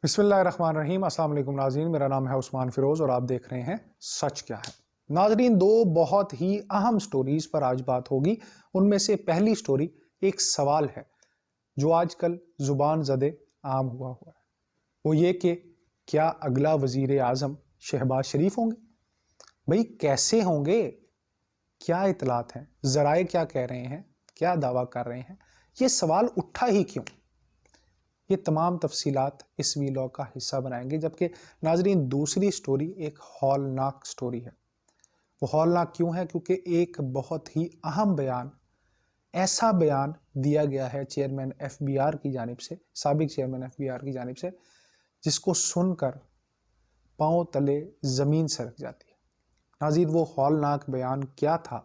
بسم اللہ الرحمن الرحیم۔ السلام علیکم ناظرین، میرا نام ہے عثمان فیروز اور آپ دیکھ رہے ہیں سچ کیا ہے۔ ناظرین، دو بہت ہی اہم سٹوریز پر آج بات ہوگی۔ ان میں سے پہلی سٹوری ایک سوال ہے جو آج کل زبان زدے عام ہوا ہے، وہ یہ کہ کیا اگلا وزیر اعظم شہباز شریف ہوں گے؟ بھئی کیسے ہوں گے؟ کیا اطلاعات ہیں؟ ذرائع کیا کہہ رہے ہیں؟ کیا دعویٰ کر رہے ہیں؟ یہ سوال اٹھا ہی کیوں؟ یہ تمام تفصیلات اس ویلاگ کا حصہ بنائیں گے۔ جبکہ ناظرین، دوسری سٹوری ایک ہولناک سٹوری ہے۔ وہ ہولناک کیوں ہے؟ کیونکہ ایک بہت ہی اہم بیان، ایسا بیان دیا گیا ہے چیئرمین ایف بی آر کی جانب سے، سابق چیئرمین ایف بی آر کی جانب سے، جس کو سن کر پاؤں تلے زمین سرک جاتی ہے۔ ناظرین، وہ ہولناک بیان کیا تھا؟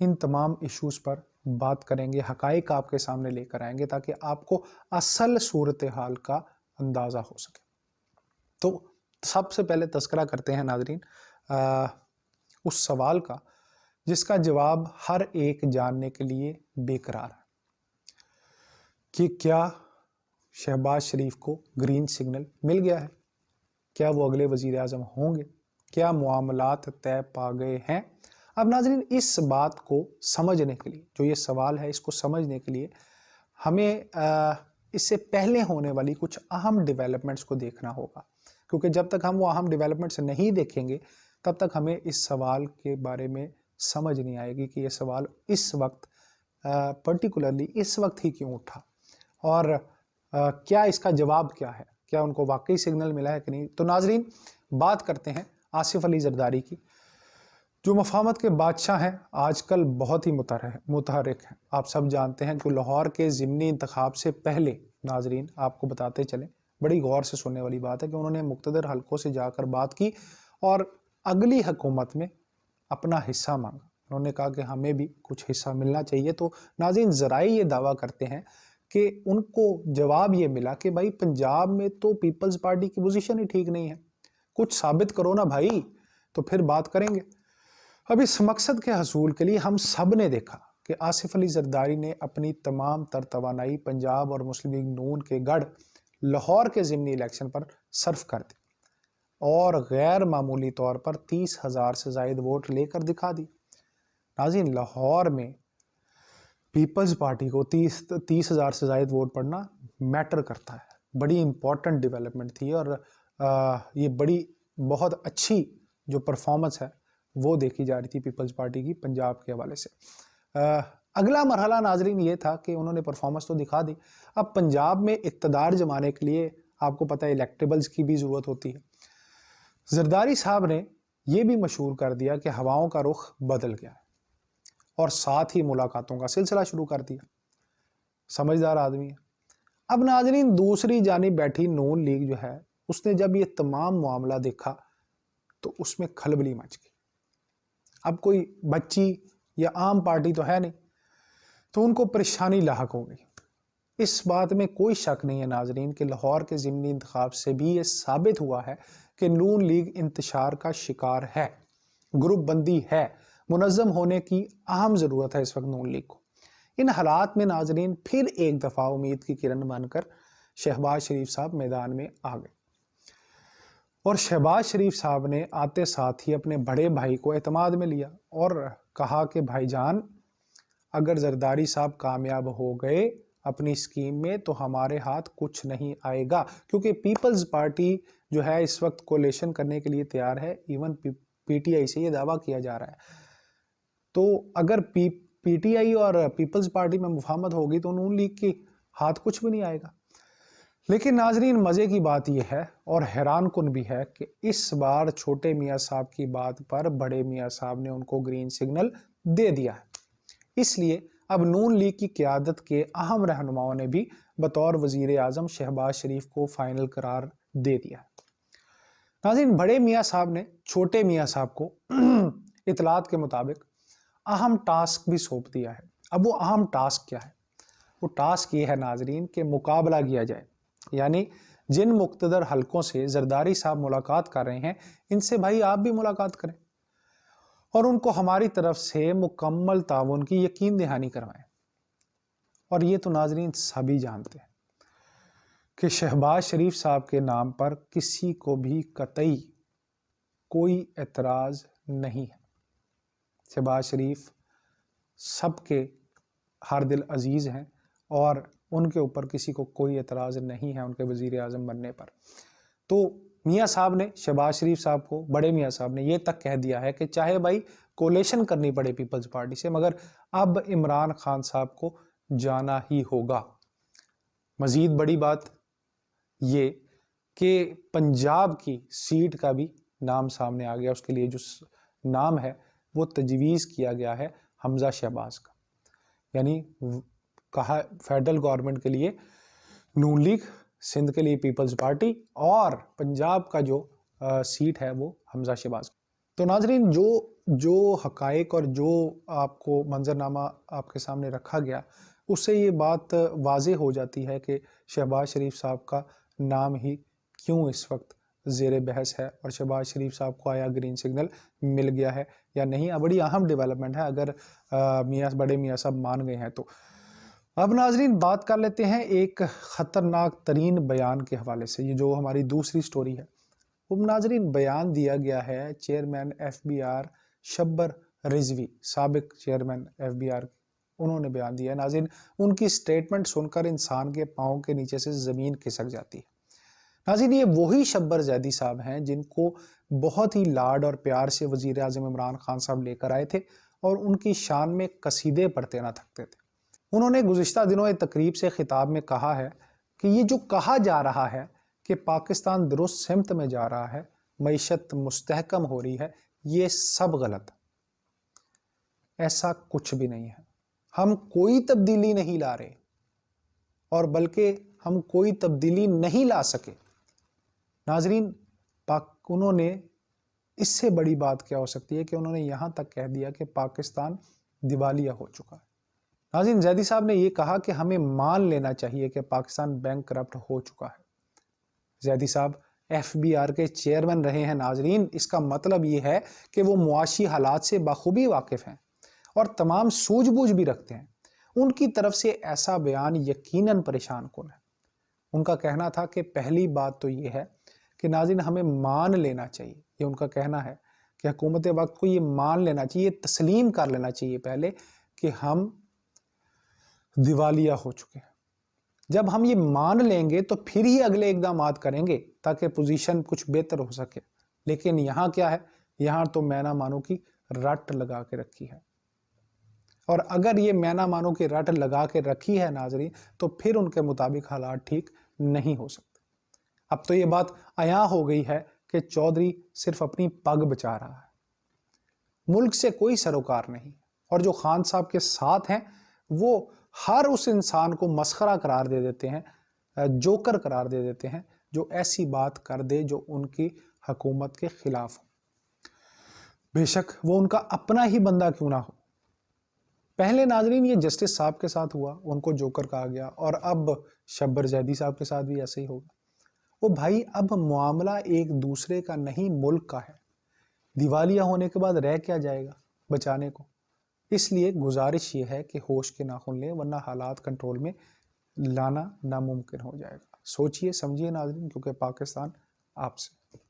ان تمام ایشوز پر بات کریں گے، حقائق آپ کے سامنے لے کر آئیں گے تاکہ آپ کو اصل صورتحال کا اندازہ ہو سکے۔ تو سب سے پہلے تذکرہ کرتے ہیں ناظرین اس سوال کا جس کا جواب ہر ایک جاننے کے لیے بے قرار ہے کہ کیا شہباز شریف کو گرین سگنل مل گیا ہے؟ کیا وہ اگلے وزیر اعظم ہوں گے؟ کیا معاملات طے پا گئے ہیں؟ اب ناظرین، اس بات کو سمجھنے کے لیے، جو یہ سوال ہے اس کو سمجھنے کے لیے ہمیں اس سے پہلے ہونے والی کچھ اہم ڈیولپمنٹس کو دیکھنا ہوگا، کیونکہ جب تک ہم وہ اہم ڈیولپمنٹس نہیں دیکھیں گے تب تک ہمیں اس سوال کے بارے میں سمجھ نہیں آئے گی کہ یہ سوال اس وقت پرٹیکولرلی اس وقت ہی کیوں اٹھا، اور کیا اس کا جواب کیا ہے؟ کیا ان کو واقعی سگنل ملا ہے کہ نہیں؟ تو ناظرین، بات کرتے ہیں آصف علی زرداری کی، جو مفاہمت کے بادشاہ ہیں، آج کل بہت ہی متحرک ہیں۔ آپ سب جانتے ہیں کہ لاہور کے ضمنی انتخاب سے پہلے، ناظرین آپ کو بتاتے چلیں، بڑی غور سے سننے والی بات ہے کہ انہوں نے مقتدر حلقوں سے جا کر بات کی اور اگلی حکومت میں اپنا حصہ مانگا۔ انہوں نے کہا کہ ہمیں بھی کچھ حصہ ملنا چاہیے۔ تو ناظرین، ذرائع یہ دعویٰ کرتے ہیں کہ ان کو جواب یہ ملا کہ بھائی پنجاب میں تو پیپلز پارٹی کی پوزیشن ہی ٹھیک نہیں ہے، کچھ ثابت کرو نا بھائی، تو پھر بات کریں گے۔ اب اس مقصد کے حصول کے لیے ہم سب نے دیکھا کہ آصف علی زرداری نے اپنی تمام تر توانائی پنجاب اور مسلم لیگ نون کے گڑھ لاہور کے ضمنی الیکشن پر صرف کر دی اور غیر معمولی طور پر 30,000 سے زائد ووٹ لے کر دکھا دی۔ ناظرین، لاہور میں پیپلز پارٹی کو 30,000 سے زائد ووٹ پڑنا میٹر کرتا ہے، بڑی امپورٹنٹ ڈیولپمنٹ تھی، اور یہ بڑی بہت اچھی جو پرفارمنس ہے وہ دیکھی جا رہی تھی پیپلز پارٹی کی پنجاب کے حوالے سے۔ اگلا مرحلہ ناظرین یہ تھا کہ انہوں نے پرفارمنس تو دکھا دی، اب پنجاب میں اقتدار جمانے کے لیے آپ کو پتہ ہے الیکٹیبلز کی بھی ضرورت ہوتی ہے۔ زرداری صاحب نے یہ بھی مشہور کر دیا کہ ہواؤں کا رخ بدل گیا ہے، اور ساتھ ہی ملاقاتوں کا سلسلہ شروع کر دیا۔ سمجھدار آدمی ہے۔ اب ناظرین، دوسری جانب بیٹھی نون لیگ جو ہے، اس نے جب یہ تمام معاملہ دیکھا تو اس میں کھلبلی مچ گئی۔ اب کوئی بچی یا عام پارٹی تو ہے نہیں، تو ان کو پریشانی لاحق ہو گئی۔ اس بات میں کوئی شک نہیں ہے ناظرین کہ لاہور کے ضمنی انتخاب سے بھی یہ ثابت ہوا ہے کہ نون لیگ انتشار کا شکار ہے، گروپ بندی ہے، منظم ہونے کی اہم ضرورت ہے اس وقت نون لیگ کو۔ ان حالات میں ناظرین پھر ایک دفعہ امید کی کرن بن کر شہباز شریف صاحب میدان میں آ گئے، اور شہباز شریف صاحب نے آتے ساتھ ہی اپنے بڑے بھائی کو اعتماد میں لیا اور کہا کہ بھائی جان، اگر زرداری صاحب کامیاب ہو گئے اپنی اسکیم میں تو ہمارے ہاتھ کچھ نہیں آئے گا، کیونکہ پیپلز پارٹی جو ہے اس وقت کولیشن کرنے کے لیے تیار ہے۔ ایون پی ٹی آئی سے یہ دعویٰ کیا جا رہا ہے، تو اگر پی ٹی آئی اور پیپلز پارٹی میں مفاہمت ہوگی تو نون لیگ کے ہاتھ کچھ بھی نہیں آئے گا۔ لیکن ناظرین، مزے کی بات یہ ہے اور حیران کن بھی ہے کہ اس بار چھوٹے میاں صاحب کی بات پر بڑے میاں صاحب نے ان کو گرین سگنل دے دیا ہے۔ اس لیے اب نون لیگ کی قیادت کے اہم رہنماؤں نے بھی بطور وزیر اعظم شہباز شریف کو فائنل قرار دے دیا ہے۔ ناظرین، بڑے میاں صاحب نے چھوٹے میاں صاحب کو اطلاعات کے مطابق اہم ٹاسک بھی سونپ دیا ہے۔ اب وہ اہم ٹاسک کیا ہے؟ وہ ٹاسک یہ ہے ناظرین کہ مقابلہ کیا جائے، یعنی جن مقتدر حلقوں سے زرداری صاحب ملاقات کر رہے ہیں ان سے بھائی آپ بھی ملاقات کریں اور ان کو ہماری طرف سے مکمل تعاون کی یقین دہانی کروائیں۔ اور یہ تو ناظرین سبھی جانتے ہیں۔ کہ شہباز شریف صاحب کے نام پر کسی کو بھی قطعی کوئی اعتراض نہیں ہے۔ شہباز شریف سب کے ہر دل عزیز ہیں اور ان کے اوپر کسی کو کوئی اعتراض نہیں ہے ان کے وزیر اعظم بننے پر۔ تو میاں صاحب نے شہباز شریف صاحب کو، بڑے میاں صاحب نے یہ تک کہہ دیا ہے کہ چاہے بھائی کولیشن کرنی پڑے پیپلز پارٹی سے، مگر اب عمران خان صاحب کو جانا ہی ہوگا۔ مزید بڑی بات یہ کہ پنجاب کی سیٹ کا بھی نام سامنے آ گیا، اس کے لیے جو نام ہے وہ تجویز کیا گیا ہے حمزہ شہباز کا، یعنی کہا فیڈرل گورنمنٹ کے لیے نون لیگ، سندھ کے لیے پیپلز پارٹی، اور پنجاب کا جو سیٹ ہے وہ حمزہ شہباز۔ تو ناظرین، جو حقائق اور جو آپ کو منظرنامہ آپ کے سامنے رکھا گیا، اس سے یہ بات واضح ہو جاتی ہے کہ شہباز شریف صاحب کا نام ہی کیوں اس وقت زیر بحث ہے، اور شہباز شریف صاحب کو آیا گرین سگنل مل گیا ہے یا نہیں۔ بڑی اہم ڈیولپمنٹ ہے اگر بڑے میاں صاحب مان گئے ہیں تو۔ اب ناظرین بات کر لیتے ہیں ایک خطرناک ترین بیان کے حوالے سے، یہ جو ہماری دوسری سٹوری ہے۔ وہ ناظرین بیان دیا گیا ہے چیئرمین ایف بی آر شبر رضوی، سابق چیئرمین ایف بی آر، انہوں نے بیان دیا ہے۔ ناظرین ان کی سٹیٹمنٹ سن کر انسان کے پاؤں کے نیچے سے زمین کھسک جاتی ہے۔ ناظرین یہ وہی شبر زیدی صاحب ہیں جن کو بہت ہی لاڈ اور پیار سے وزیر اعظم عمران خان صاحب لے کر آئے تھے اور ان کی شان میں قصیدے پڑھتے نہ تھکتے تھے۔ انہوں نے گزشتہ دنوں ایک تقریب سے خطاب میں کہا ہے کہ یہ جو کہا جا رہا ہے کہ پاکستان درست سمت میں جا رہا ہے، معیشت مستحکم ہو رہی ہے، یہ سب غلط ہے۔ ایسا کچھ بھی نہیں ہے، ہم کوئی تبدیلی نہیں لا رہے، اور بلکہ ہم کوئی تبدیلی نہیں لا سکے۔ ناظرین انہوں نے اس سے بڑی بات کیا ہو سکتی ہے کہ انہوں نے یہاں تک کہہ دیا کہ پاکستان دیوالیہ ہو چکا ہے۔ ناظرین زیدی صاحب نے یہ کہا کہ ہمیں مان لینا چاہیے کہ پاکستان بینک کرپٹ ہو چکا ہے۔ زیدی صاحب ایف بی آر کے چیئرمین رہے ہیں۔ ناظرین اس کا مطلب یہ ہے کہ وہ معاشی حالات سے بخوبی واقف ہیں اور تمام سوجھ بوجھ بھی رکھتے ہیں۔ ان کی طرف سے ایسا بیان یقیناً پریشان کن ہے۔ ان کا کہنا تھا کہ پہلی بات تو یہ ہے کہ ناظرین ہمیں مان لینا چاہیے، یہ ان کا کہنا ہے کہ حکومت وقت کو یہ مان لینا چاہیے، تسلیم کر لینا چاہیے پہلے کہ ہم دیوالیہ ہو چکے ہیں۔ جب ہم یہ مان لیں گے تو پھر ہی اگلے اقدامات کریں گے تاکہ پوزیشن کچھ بہتر ہو سکے۔ لیکن یہاں کیا ہے، یہاں تو مینا مانو کی رٹ لگا کے رکھی ہے، اور اگر یہ مینا مانو کی رٹ لگا کے رکھی ہے ناظرین تو پھر ان کے مطابق حالات ٹھیک نہیں ہو سکتے۔ اب تو یہ بات عیاں ہو گئی ہے کہ چودھری صرف اپنی پگ بچا رہا ہے، ملک سے کوئی سروکار نہیں، اور جو خان صاحب کے ساتھ ہیں وہ ہر اس انسان کو مسخرہ قرار دے دیتے ہیں، جوکر قرار دے دیتے ہیں جو ایسی بات کر دے جو ان کی حکومت کے خلاف ہو، بے شک وہ ان کا اپنا ہی بندہ کیوں نہ ہو۔ پہلے ناظرین یہ جسٹس صاحب کے ساتھ ہوا، ان کو جوکر کہا گیا، اور اب شبر زیدی صاحب کے ساتھ بھی ایسے ہی ہوگا۔ وہ بھائی اب معاملہ ایک دوسرے کا نہیں، ملک کا ہے۔ دیوالیہ ہونے کے بعد رہ کیا جائے گا بچانے کو؟ اس لیے گزارش یہ ہے کہ ہوش کے ناخن لیں، ورنہ حالات کنٹرول میں لانا ناممکن ہو جائے گا۔ سوچئے سمجھیے ناظرین، کیونکہ پاکستان آپ سے